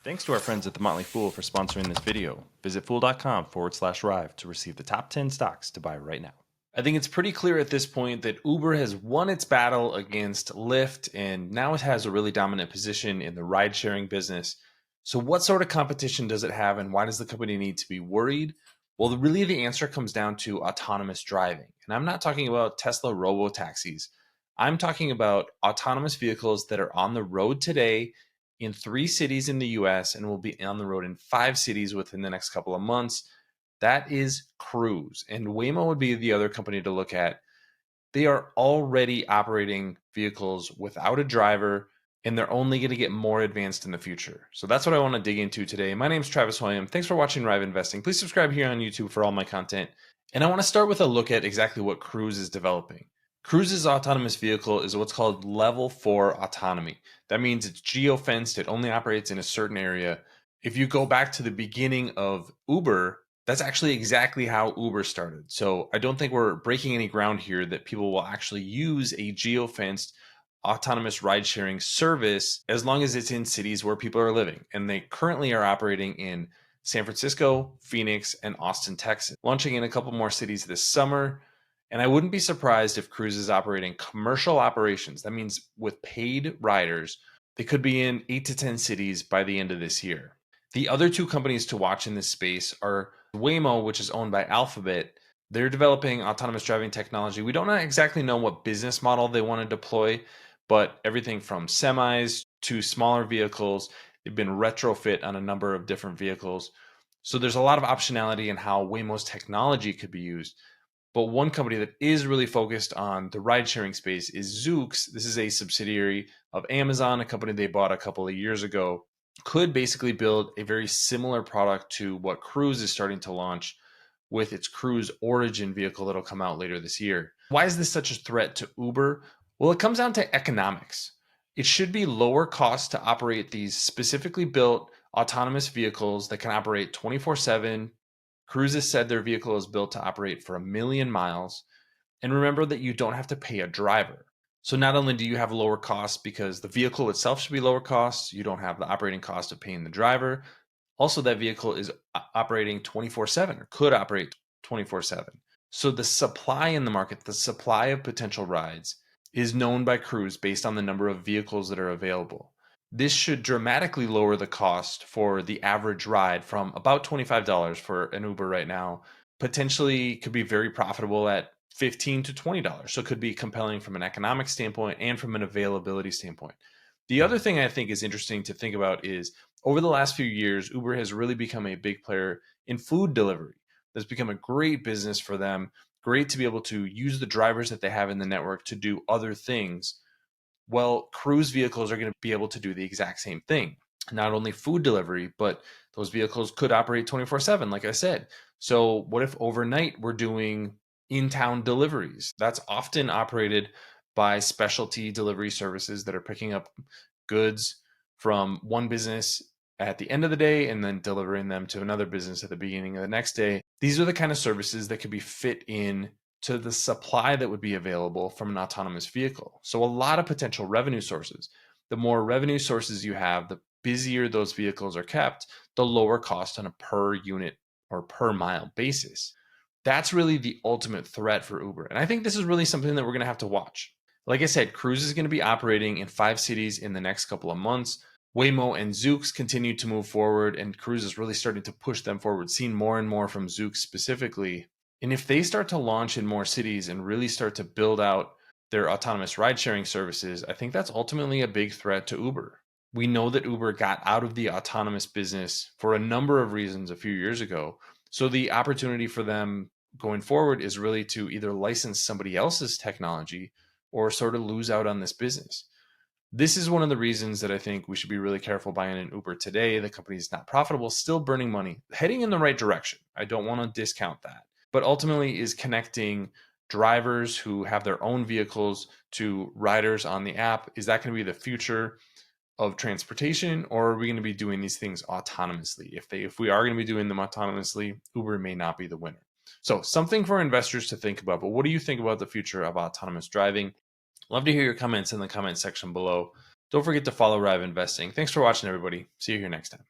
Thanks to our friends at The Motley Fool for sponsoring this video. Visit fool.com/Rive to receive the top 10 stocks to buy right now. I think it's pretty clear at this point that Uber has won its battle against Lyft and now it has a really dominant position in the ride sharing business. So, what sort of competition does it have and why does the company need to be worried? Well, really, the answer comes down to autonomous driving. And I'm not talking about Tesla robo taxis. I'm talking about autonomous vehicles that are on the road today in 3 cities in the US and will be on the road in 5 cities within the next couple of months. That is Cruise. And Waymo would be the other company to look at. They are already operating vehicles without a driver, and they're only going to get more advanced in the future. So that's what I want to dig into today. My name is Travis William. Thanks for watching Rive Investing. Please subscribe here on YouTube for all my content. And I want to start with a look at exactly what Cruise is developing. Cruise's autonomous vehicle is what's called level 4 autonomy. That means it's geo-fenced, it only operates in a certain area. If you go back to the beginning of Uber, that's actually exactly how Uber started. So I don't think we're breaking any ground here that people will actually use a geo-fenced autonomous ride sharing service as long as it's in cities where people are living. And they currently are operating in San Francisco, Phoenix, and Austin, Texas, launching in a couple more cities this summer. And I wouldn't be surprised if Cruise is operating commercial operations. That means with paid riders, they could be in 8 to 10 cities by the end of this year. The other two companies to watch in this space are Waymo, which is owned by Alphabet. They're developing autonomous driving technology. We don't exactly know what business model they want to deploy, but everything from semis to smaller vehicles, they've been retrofit on a number of different vehicles. So there's a lot of optionality in how Waymo's technology could be used. But one company that is really focused on the ride sharing space is Zoox. This is a subsidiary of Amazon, a company they bought a couple of years ago. Could basically build a very similar product to what Cruise is starting to launch with its Cruise Origin vehicle that'll come out later this year. Why is this such a threat to Uber? Well, it comes down to economics. It should be lower cost to operate these specifically built autonomous vehicles that can operate 24/7. Cruise has said their vehicle is built to operate for 1,000,000 miles. And remember that you don't have to pay a driver. So not only do you have lower costs because the vehicle itself should be lower costs, you don't have the operating cost of paying the driver. Also, that vehicle is operating 24/7 or could operate 24/7. So the supply in the market, the supply of potential rides is known by Cruise based on the number of vehicles that are available. This should dramatically lower the cost for the average ride from about $25 for an Uber right now, potentially could be very profitable at $15 to $20. So it could be compelling from an economic standpoint and from an availability standpoint. The other thing I think is interesting to think about is over the last few years, Uber has really become a big player in food delivery. That's become a great business for them. Great to be able to use the drivers that they have in the network to do other things. Well, Cruise vehicles are going to be able to do the exact same thing. Not only food delivery, but those vehicles could operate 24/7, like I said. So, what if overnight we're doing in town deliveries? That's often operated by specialty delivery services that are picking up goods from one business at the end of the day and then delivering them to another business at the beginning of the next day. These are the kind of services that could be fit in to the supply that would be available from an autonomous vehicle. So, a lot of potential revenue sources. The more revenue sources you have, the busier those vehicles are kept, the lower cost on a per unit or per mile basis. That's really the ultimate threat for Uber. And I think this is really something that we're going to have to watch. Like I said, Cruise is going to be operating in 5 cities in the next couple of months. Waymo and Zoox continue to move forward, and Cruise is really starting to push them forward, seeing more and more from Zoox specifically. And if they start to launch in more cities and really start to build out their autonomous ride sharing services, I think that's ultimately a big threat to Uber. We know that Uber got out of the autonomous business for a number of reasons a few years ago. So the opportunity for them going forward is really to either license somebody else's technology or sort of lose out on this business. This is one of the reasons that I think we should be really careful buying an Uber today. The company is not profitable, still burning money, heading in the right direction. I don't want to discount that, but ultimately is connecting drivers who have their own vehicles to riders on the app. Is that going to be the future of transportation, or are we going to be doing these things autonomously? If we are going to be doing them autonomously, Uber may not be the winner. So something for investors to think about. But what do you think about the future of autonomous driving? Love to hear your comments in the comment section below. Don't forget to follow Rive Investing. Thanks for watching, everybody. See you here next time.